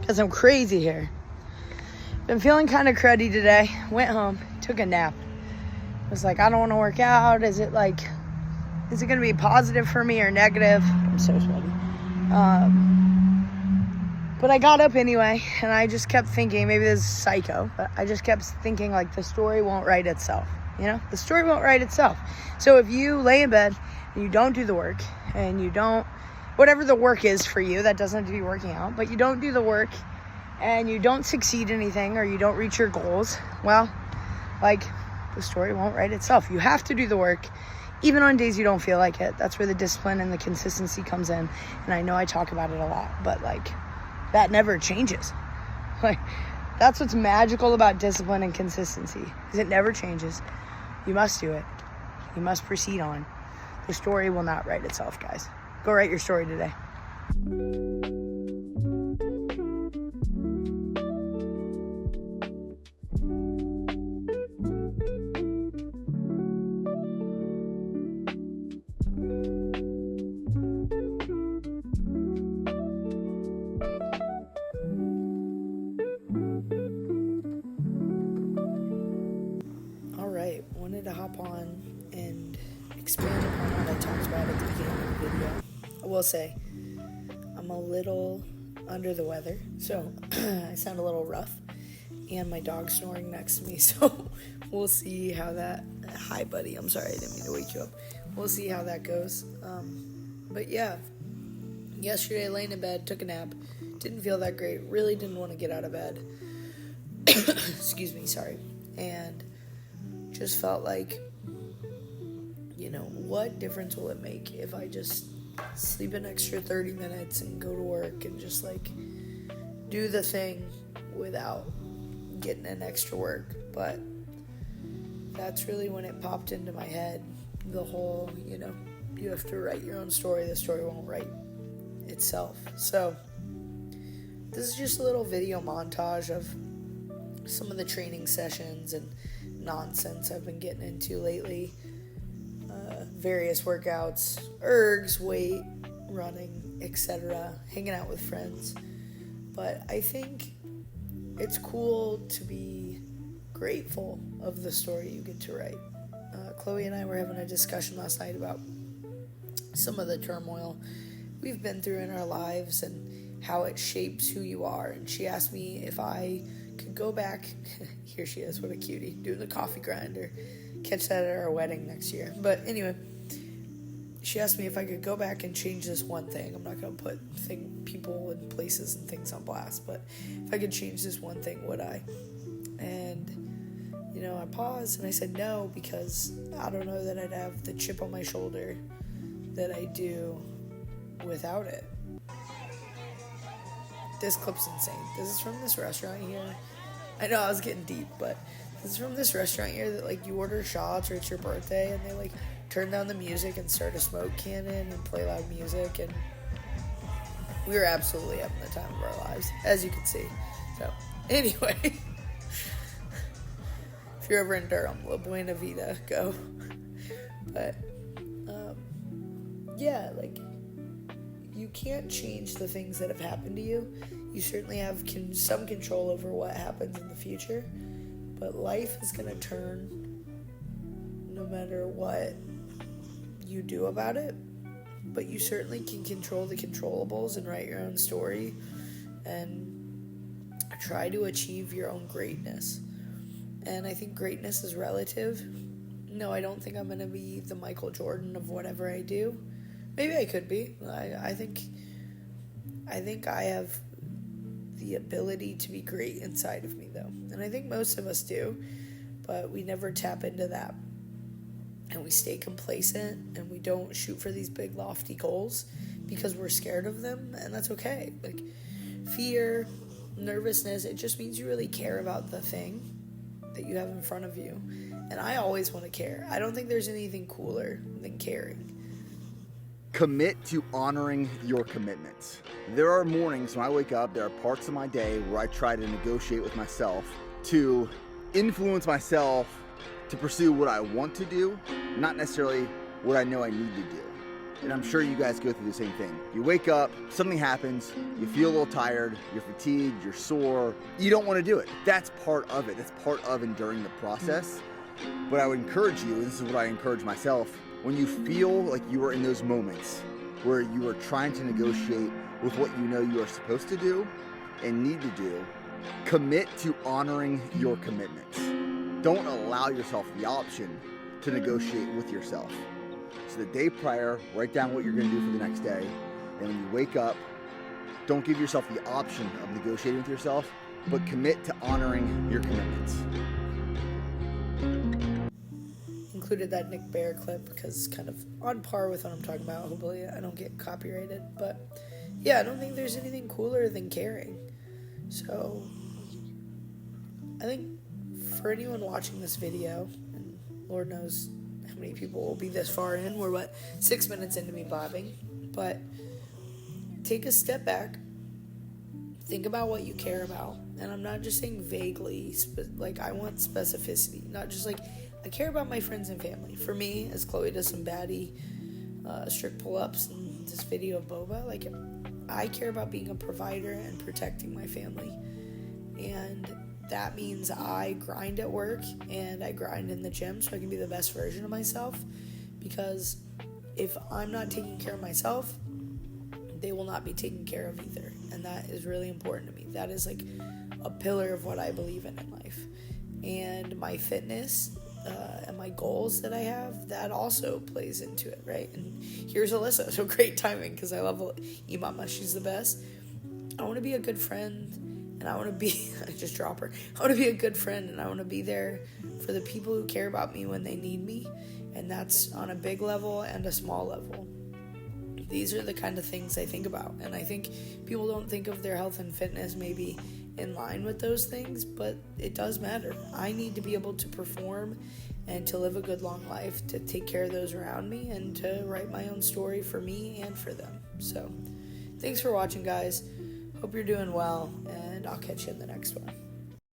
because I'm crazy here. Been feeling kind of cruddy today. Went home, took a nap. I was like, I don't want to work out. Is it going to be positive for me or negative? I'm so sweaty. But I got up anyway, and I just kept thinking, maybe this is psycho, but I just kept thinking, like, the story won't write itself. You know, the story won't write itself. So if you lay in bed and you don't do the work, and you don't, whatever the work is for you, that doesn't have to be working out, but you don't do the work, and you don't succeed in anything, or you don't reach your goals, well, like, the story won't write itself. You have to do the work, even on days you don't feel like it. That's where the discipline and the consistency comes in. And I know I talk about it a lot, but, like, that never changes. Like, that's what's magical about discipline and consistency, is it never changes. You must do it. You must proceed on. The story will not write itself, guys. Go write your story today. Wanted to hop on and expand upon what I talked about at the beginning of the video. I will say, I'm a little under the weather, so I sound a little rough, and my dog's snoring next to me, so we'll see how that... Hi, buddy. I'm sorry, I didn't mean to wake you up. We'll see how that goes. But yeah, yesterday I lay in bed, took a nap, didn't feel that great, really didn't want to get out of bed. Excuse me, sorry. And just felt like, you know, what difference will it make if I just sleep an extra 30 minutes and go to work and just, like, do the thing without getting an extra work. But that's really when it popped into my head, the whole, you know, you have to write your own story, the story won't write itself. So this is just a little video montage of some of the training sessions and nonsense I've been getting into lately. Various workouts, ergs, weight, running, etc., hanging out with friends. But I think it's cool to be grateful of the story you get to write. Chloe and I were having a discussion last night about some of the turmoil we've been through in our lives and how it shapes who you are. And she asked me if I could go back. Here she is, what a cutie, doing the coffee grinder. Catch that at our wedding next year. But anyway, she asked me if I could go back and change this one thing. I'm not going to put people and places and things on blast, but if I could change this one thing, would I? And, you know, I paused and I said no, because I don't know that I'd have the chip on my shoulder that I do without it. This clip's insane. This is from this restaurant here. I know I was getting deep, but this is from this restaurant here that, like, you order shots or it's your birthday and they, like, turn down the music and start a smoke cannon and play loud music, and we were absolutely having the time of our lives, as you can see. So, anyway, if you're ever in Durham, La Buena Vida, go. But, yeah, like, you can't change the things that have happened to you. You certainly have some control over what happens in the future, but life is going to turn no matter what you do about it. But you certainly can control the controllables and write your own story and try to achieve your own greatness. And I think greatness is relative. No, I don't think I'm going to be the Michael Jordan of whatever I do. Maybe I could be. I think I have the ability to be great inside of me, though. And I think most of us do, but we never tap into that. And we stay complacent, and we don't shoot for these big, lofty goals because we're scared of them, and that's okay. Like, fear, nervousness, it just means you really care about the thing that you have in front of you. And I always want to care. I don't think there's anything cooler than caring. Commit to honoring your commitments. There are mornings when I wake up, there are parts of my day where I try to negotiate with myself to influence myself to pursue what I want to do, not necessarily what I know I need to do. And I'm sure you guys go through the same thing. You wake up, something happens, you feel a little tired, you're fatigued, you're sore, you don't want to do it. That's part of it. That's part of enduring the process. But I would encourage you, and this is what I encourage myself, when you feel like you are in those moments where you are trying to negotiate with what you know you are supposed to do and need to do, commit to honoring your commitments. Don't allow yourself the option to negotiate with yourself. So the day prior, write down what you're going to do for the next day. And when you wake up, don't give yourself the option of negotiating with yourself, but commit to honoring your commitments. Included that Nick Bear clip because it's kind of on par with what I'm talking about. Hopefully I don't get copyrighted. But yeah, I don't think there's anything cooler than caring. So I think for anyone watching this video, and Lord knows how many people will be this far in, we're 6 minutes into me blabbing, but take a step back, think about what you care about, and I'm not just saying vaguely, like I want specificity, not just like I care about my friends and family. For me, as Chloe does some baddie strict pull-ups in this video of boba, like I care about being a provider and protecting my family, and that means I grind at work and I grind in the gym so I can be the best version of myself, because if I'm not taking care of myself, they will not be taken care of either, and that is really important to me. That is like a pillar of what I believe in life. And my fitness and my goals that I have, that also plays into it, right? And here's Alyssa, so great timing because I love Imama, she's the best. I want to be a good friend, and I want to be, I just drop her, I want to be a good friend, and I want to be there for the people who care about me when they need me, and that's on a big level and a small level. These are the kind of things I think about, and I think people don't think of their health and fitness maybe in line with those things, but it does matter. I need to be able to perform and to live a good long life, to take care of those around me, and to write my own story for me and for them. So thanks for watching, guys. Hope you're doing well, and I'll catch you in the next one.